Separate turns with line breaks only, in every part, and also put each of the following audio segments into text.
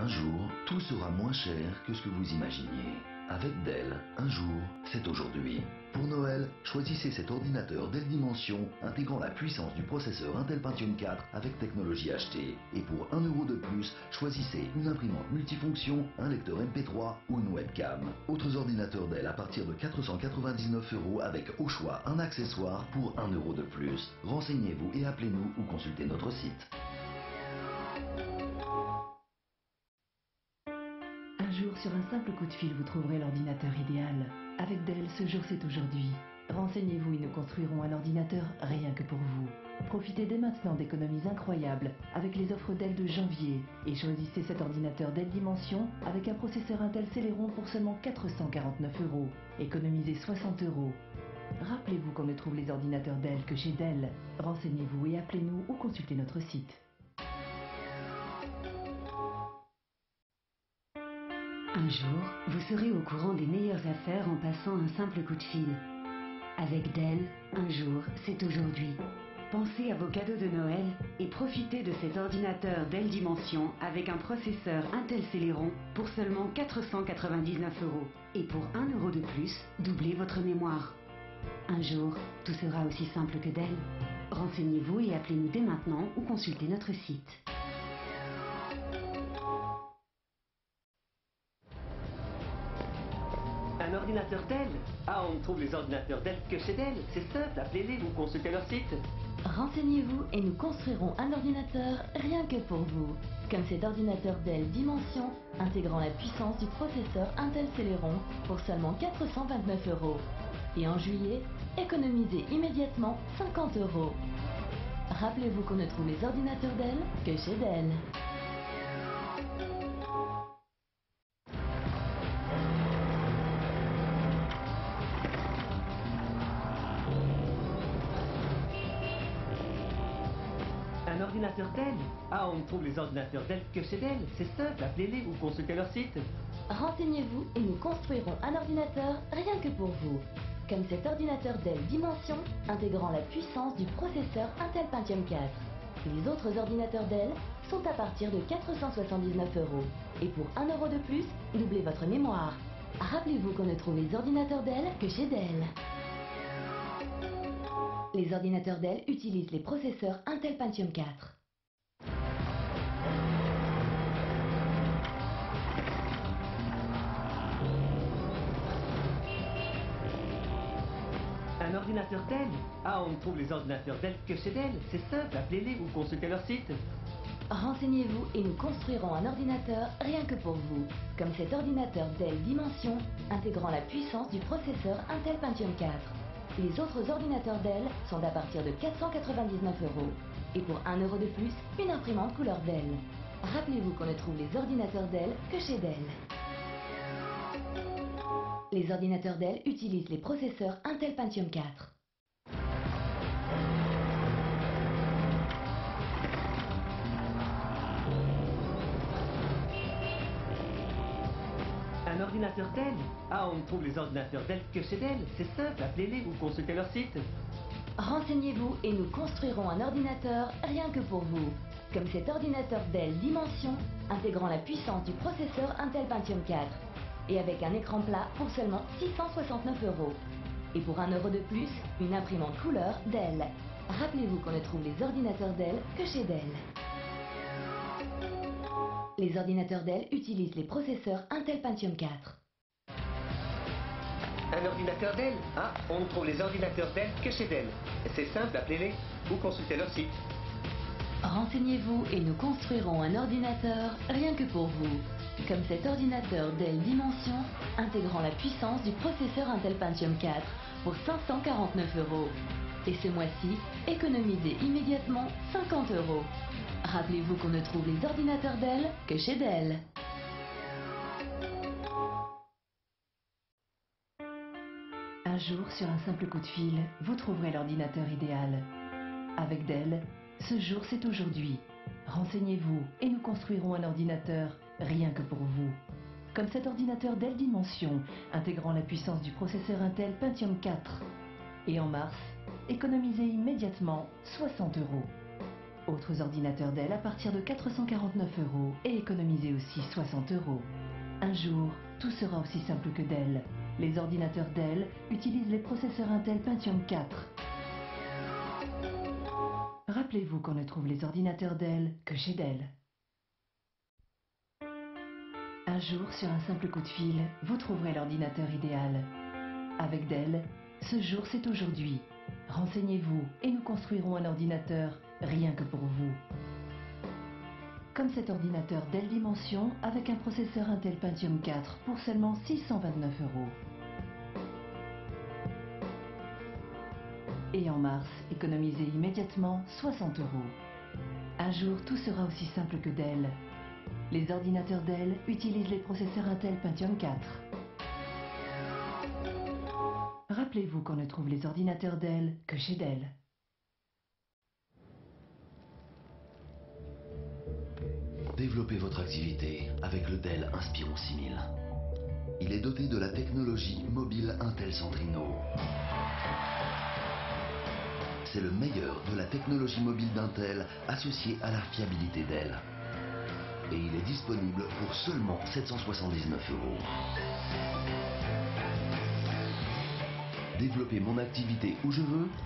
jour, tout sera moins cher que ce que vous imaginiez. Avec Dell, un jour, c'est aujourd'hui. Pour Noël, choisissez cet ordinateur Dell Dimension intégrant la puissance du processeur Intel Pentium 4 avec technologie HT. Et pour 1 € de plus, choisissez une imprimante multifonction, un lecteur MP3 ou une webcam. Autres ordinateurs Dell à partir de 499 € avec au choix un accessoire pour 1 € de plus. Renseignez-vous et appelez-nous ou consultez notre site.
Un jour, sur un simple coup de fil, vous trouverez l'ordinateur idéal. Avec Dell, ce jour c'est aujourd'hui. Renseignez-vous et nous construirons un ordinateur rien que pour vous. Profitez dès maintenant d'économies incroyables avec les offres Dell de janvier et choisissez cet ordinateur Dell Dimension avec un processeur Intel Celeron pour seulement 449 €. Économisez 60 €. Rappelez-vous qu'on ne trouve les ordinateurs Dell que chez Dell. Renseignez-vous et appelez-nous ou consultez notre site.
Un jour, vous serez au courant des meilleures affaires en passant un simple coup de fil. Avec Dell, un jour, c'est aujourd'hui. Pensez à vos cadeaux de Noël et profitez de cet ordinateur Dell Dimension avec un processeur Intel Celeron pour seulement 499 €. Et pour 1 € de plus, doublez votre mémoire. Un jour, tout sera aussi simple que Dell. Renseignez-vous et appelez-nous dès maintenant ou consultez notre site.
Un ordinateur Dell? Ah, on trouve les ordinateurs Dell que chez Dell. C'est simple, appelez-les ou consultez leur site.
Renseignez-vous et nous construirons un ordinateur rien que pour vous. Comme cet ordinateur Dell Dimension, intégrant la puissance du processeur Intel Celeron pour seulement 429 €. Et en juillet, économisez immédiatement 50 €. Rappelez-vous qu'on ne trouve les ordinateurs Dell que chez Dell.
Un ordinateur Dell? Ah, on trouve les ordinateurs Dell que chez Dell. C'est simple, appelez-les ou consultez leur site.
Renseignez-vous et nous construirons un ordinateur rien que pour vous. Comme cet ordinateur Dell Dimension, intégrant la puissance du processeur Intel Pentium 4. Les autres ordinateurs Dell sont à partir de 479 €. Et pour 1 € de plus, doublez votre mémoire. Rappelez-vous qu'on ne trouve les ordinateurs Dell que chez Dell. Les ordinateurs Dell utilisent les processeurs Intel Pentium 4.
Un ordinateur Dell? Ah, on trouve les ordinateurs Dell que chez Dell. C'est simple, appelez-les ou consultez leur site.
Renseignez-vous et nous construirons un ordinateur rien que pour vous. Comme cet ordinateur Dell Dimension, intégrant la puissance du processeur Intel Pentium 4. Les autres ordinateurs Dell sont à partir de 499 €. Et pour 1 € de plus, une imprimante couleur Dell. Rappelez-vous qu'on ne trouve les ordinateurs Dell que chez Dell. Les ordinateurs Dell utilisent les processeurs Intel Pentium 4.
Un ordinateur Dell? Ah, on trouve les ordinateurs Dell que chez Dell. C'est simple, appelez-les ou consultez leur site.
Renseignez-vous et nous construirons un ordinateur rien que pour vous. Comme cet ordinateur Dell Dimension, intégrant la puissance du processeur Intel Pentium 4. Et avec un écran plat pour seulement 669 €. Et pour 1 € de plus, une imprimante couleur Dell. Rappelez-vous qu'on ne trouve les ordinateurs Dell que chez Dell. Les ordinateurs Dell utilisent les processeurs Intel Pentium 4.
Un ordinateur Dell? Ah, on trouve les ordinateurs Dell que chez Dell. C'est simple, appelez-les ou consultez leur site.
Renseignez-vous et nous construirons un ordinateur rien que pour vous. Comme cet ordinateur Dell Dimension, intégrant la puissance du processeur Intel Pentium 4 pour 549 €. Et ce mois-ci, économisez immédiatement 50 €. Rappelez-vous qu'on ne trouve les ordinateurs Dell que chez Dell. Un jour, sur un simple coup de fil, vous trouverez l'ordinateur idéal. Avec Dell, ce jour c'est aujourd'hui. Renseignez-vous et nous construirons un ordinateur rien que pour vous. Comme cet ordinateur Dell Dimension, intégrant la puissance du processeur Intel Pentium 4. Et en mars, économisez immédiatement 60 €. Autres ordinateurs Dell à partir de 449 € et économisez aussi 60 €. Un jour, tout sera aussi simple que Dell. Les ordinateurs Dell utilisent les processeurs Intel Pentium 4. Rappelez-vous qu'on ne trouve les ordinateurs Dell que chez Dell. Un jour, sur un simple coup de fil, vous trouverez l'ordinateur idéal. Avec Dell, ce jour c'est aujourd'hui. Renseignez-vous et nous construirons un ordinateur rien que pour vous. Comme cet ordinateur Dell Dimension avec un processeur Intel Pentium 4 pour seulement 629 €. Et en mars, économisez immédiatement 60 €. Un jour, tout sera aussi simple que Dell. Les ordinateurs Dell utilisent les processeurs Intel Pentium 4. Rappelez-vous qu'on ne trouve les ordinateurs Dell que chez Dell.
Développez votre activité avec le Dell Inspiron 6000. Il est doté de la technologie mobile Intel Centrino. C'est le meilleur de la technologie mobile d'Intel associée à la fiabilité Dell. Et il est disponible pour seulement 779 €. Développer mon activité où je veux.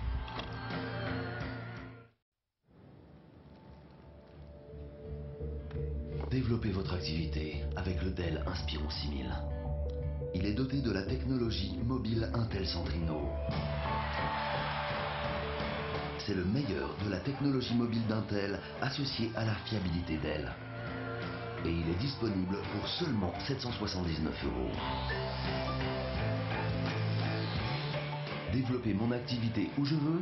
Développez votre activité avec le Dell Inspiron 6000. Il est doté de la technologie mobile Intel Centrino. C'est le meilleur de la technologie mobile d'Intel associée à la fiabilité Dell. Et il est disponible pour seulement 779 €. Développer mon activité où je veux.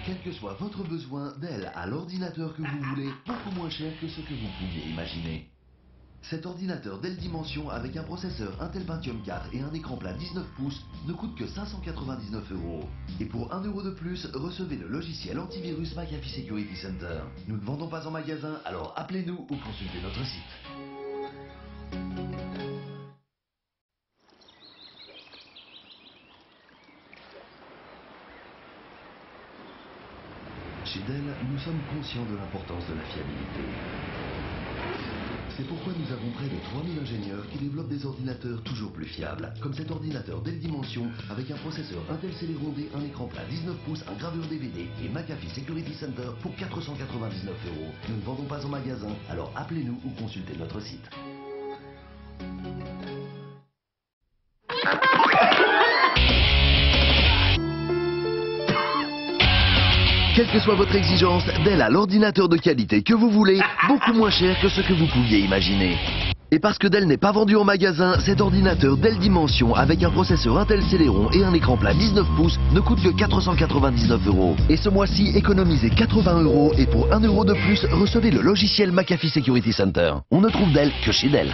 Quel que soit votre besoin, Dell a l'ordinateur que vous voulez, beaucoup moins cher que ce que vous pouviez imaginer. Cet ordinateur Dell Dimension avec un processeur Intel Pentium 4 et un écran plat 19 pouces ne coûte que 599 €. Et pour 1 € de plus, recevez le logiciel antivirus McAfee Security Center. Nous ne vendons pas en magasin, alors appelez-nous ou consultez notre site. Chez Dell, nous sommes conscients de l'importance de la fiabilité. C'est pourquoi nous avons près de 3000 ingénieurs qui développent des ordinateurs toujours plus fiables, comme cet ordinateur Dell Dimension avec un processeur Intel Celeron D, un écran plat 19 pouces, un graveur DVD et McAfee Security Center pour 499 €. Nous ne vendons pas en magasin, alors appelez-nous ou consultez notre site. Quelle que soit votre exigence, Dell a l'ordinateur de qualité que vous voulez, beaucoup moins cher que ce que vous pouviez imaginer. Et parce que Dell n'est pas vendu en magasin, cet ordinateur Dell Dimension avec un processeur Intel Celeron et un écran plat 19 pouces ne coûte que 499 €. Et ce mois-ci, économisez 80 € et pour 1 € de plus, recevez le logiciel McAfee Security Center. On ne trouve Dell que chez Dell.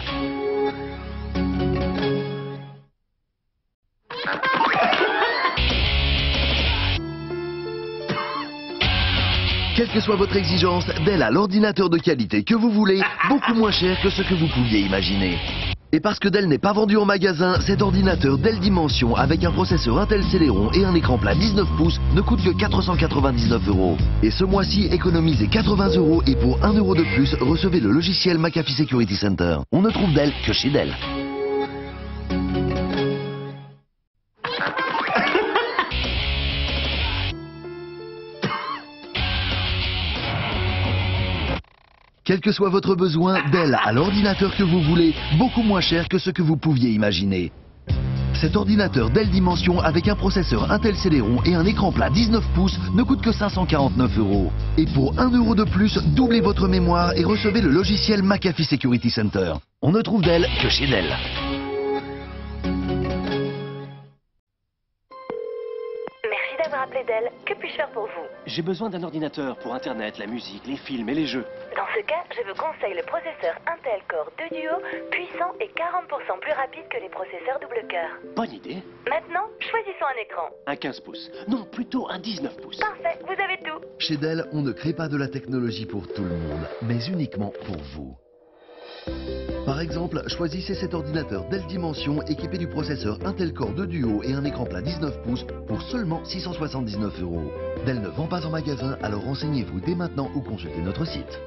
Quelle que soit votre exigence, Dell a l'ordinateur de qualité que vous voulez, beaucoup moins cher que ce que vous pouviez imaginer. Et parce que Dell n'est pas vendu en magasin, cet ordinateur Dell Dimension avec un processeur Intel Celeron et un écran plat 19 pouces ne coûte que 499 €. Et ce mois-ci, économisez 80 € et pour 1 € de plus, recevez le logiciel McAfee Security Center. On ne trouve Dell que chez Dell. Quel que soit votre besoin, Dell a l'ordinateur que vous voulez, beaucoup moins cher que ce que vous pouviez imaginer. Cet ordinateur Dell Dimension avec un processeur Intel Celeron et un écran plat 19 pouces ne coûte que 549 €. Et pour 1 € de plus, doublez votre mémoire et recevez le logiciel McAfee Security Center. On ne trouve Dell que chez Dell.
Merci d'avoir appelé Dell. Que puis-je faire pour vous?
J'ai besoin d'un ordinateur pour Internet, la musique, les films et les jeux.
Dans ce cas, je vous conseille le processeur Intel Core 2 Duo, puissant et 40% plus rapide que les processeurs double cœur.
Bonne idée.
Maintenant, choisissons un écran.
Un 15 pouces. Non, plutôt un 19 pouces.
Parfait, vous avez tout.
Chez Dell, on ne crée pas de la technologie pour tout le monde, mais uniquement pour vous. Par exemple, choisissez cet ordinateur Dell Dimension équipé du processeur Intel Core 2 Duo et un écran plat 19 pouces pour seulement 679 €. Dell ne vend pas en magasin, alors renseignez-vous dès maintenant ou consultez notre site.